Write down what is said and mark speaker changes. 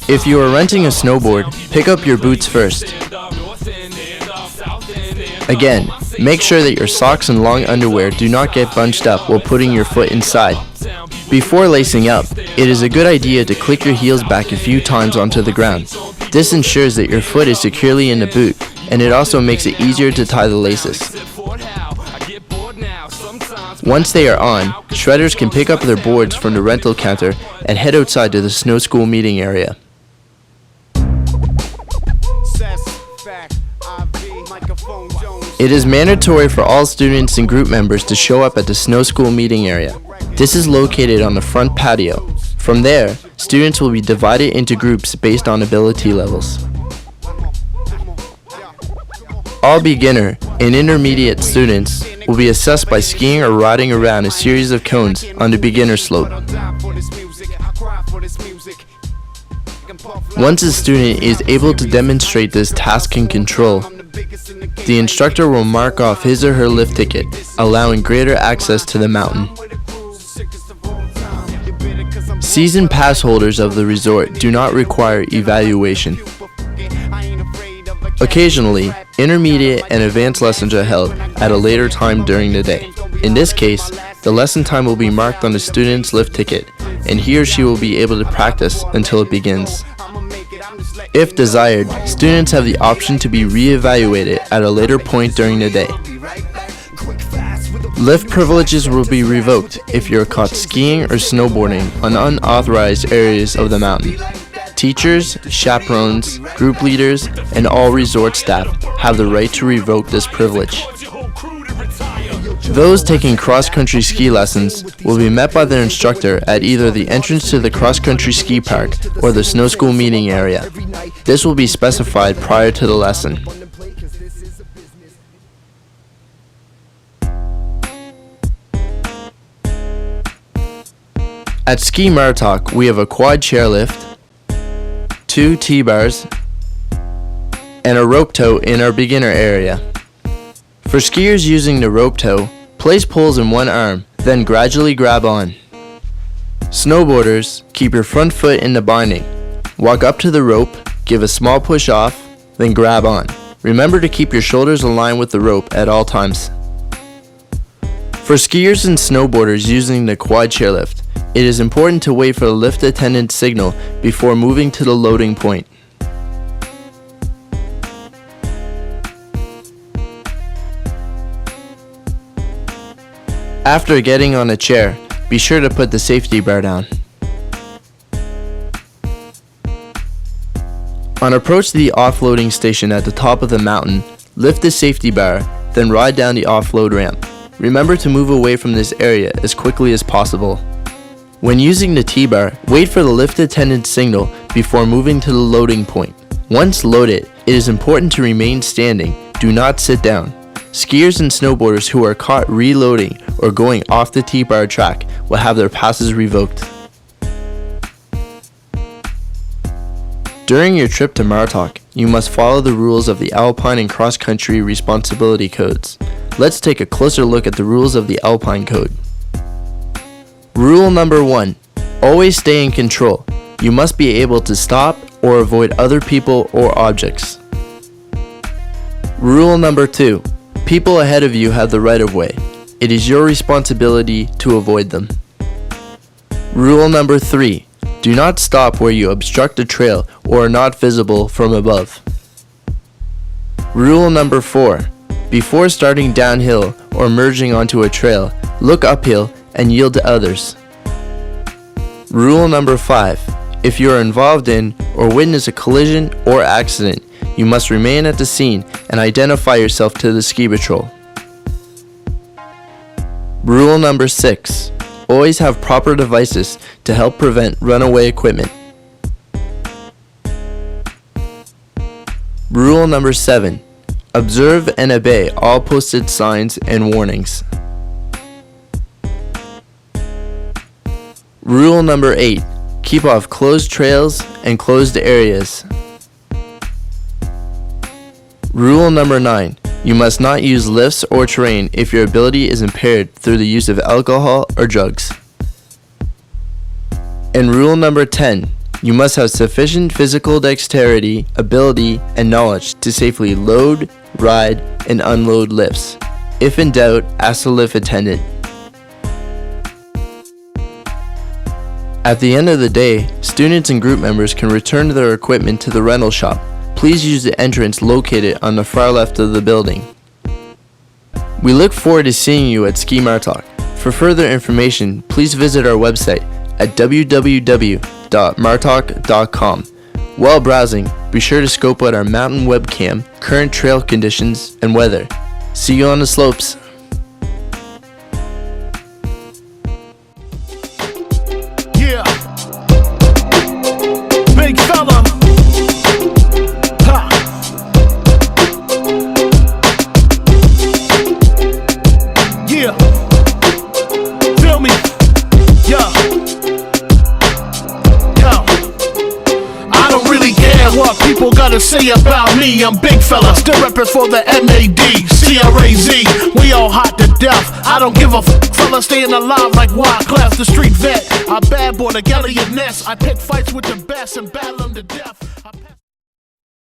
Speaker 1: If you are renting a snowboard, pick up your boots first. Again, make sure that your socks and long underwear do not get bunched up while putting your foot inside. Before lacing up, it is a good idea to click your heels back a few times onto the ground. This ensures that your foot is securely in the boot, and it also makes it easier to tie the laces. Once they are on, shredders can pick up their boards from the rental counter and head outside to the snow school meeting area. It is mandatory for all students and group members to show up at the snow school meeting area. This is located on the front patio. From there, students will be divided into groups based on ability levels. All beginner and intermediate students will be assessed by skiing or riding around a series of cones on the beginner slope. Once a student is able to demonstrate this task in control, the instructor will mark off his or her lift ticket, allowing greater access to the mountain. Season pass holders of the resort do not require evaluation. Occasionally, intermediate and advanced lessons are held at a later time during the day. In this case, the lesson time will be marked on the student's lift ticket, and he or she will be able to practice until it begins. If desired, students have the option to be re-evaluated at a later point during the day. Lift privileges will be revoked if you are caught skiing or snowboarding on unauthorized areas of the mountain. Teachers, chaperones, group leaders, and all resort staff have the right to revoke this privilege. Those taking cross-country ski lessons will be met by their instructor at either the entrance to the cross-country ski park or the snow school meeting area. This will be specified prior to the lesson. At Ski Martock, we have a quad chairlift, 2 T-bars, and a rope tow in our beginner area. For skiers using the rope tow, place poles in one arm, then gradually grab on. Snowboarders, keep your front foot in the binding. Walk up to the rope, give a small push off, then grab on. Remember to keep your shoulders aligned with the rope at all times. For skiers and snowboarders using the quad chairlift, it is important to wait for the lift attendant's signal before moving to the loading point. After getting on a chair, be sure to put the safety bar down. On approach to the offloading station at the top of the mountain, lift the safety bar, then ride down the offload ramp. Remember to move away from this area as quickly as possible. When using the T-bar, wait for the lift attendant's signal before moving to the loading point. Once loaded, it is important to remain standing. Do not sit down. Skiers and snowboarders who are caught reloading or going off the T-bar track will have their passes revoked. During your trip to Martock, you must follow the rules of the Alpine and Cross Country Responsibility Codes. Let's take a closer look at the rules of the Alpine Code. Rule number 1. Always stay in control. You must be able to stop or avoid other people or objects. Rule number 2. People ahead of you have the right of way. It is your responsibility to avoid them. Rule number 3. Do not stop where you obstruct a trail or are not visible from above. Rule number 4. Before starting downhill or merging onto a trail, look uphill and yield to others. Rule number 5. If you are involved in or witness a collision or accident, you must remain at the scene and identify yourself to the ski patrol. Rule number 6. Always have proper devices to help prevent runaway equipment. Rule number 7. Observe and obey all posted signs and warnings. Rule number 8. Keep off closed trails and closed areas. Rule number 9. You must not use lifts or terrain if your ability is impaired through the use of alcohol or drugs. And rule number 10. You must have sufficient physical dexterity, ability, and knowledge to safely load, ride, and unload lifts. If in doubt, ask the lift attendant. At the end of the day, students and group members can return their equipment to the rental shop. Please use the entrance located on the far left of the building. We look forward to seeing you at Ski Martock. For further information, please visit our website at www.martock.com. While browsing, be sure to scope out our mountain webcam, current trail conditions, and weather. See you on the slopes.
Speaker 2: Yeah, big fella. Ha. Yeah, feel me? Yeah. I don't really care what people gotta say about me. I'm big fella, still reppin' for the MAD-CRAZ. We all hot to death. I don't give a fella, staying alive like Wyclef, the street vet. I bad boy, the Galley Ness. I pick fights with the best and battle them to death.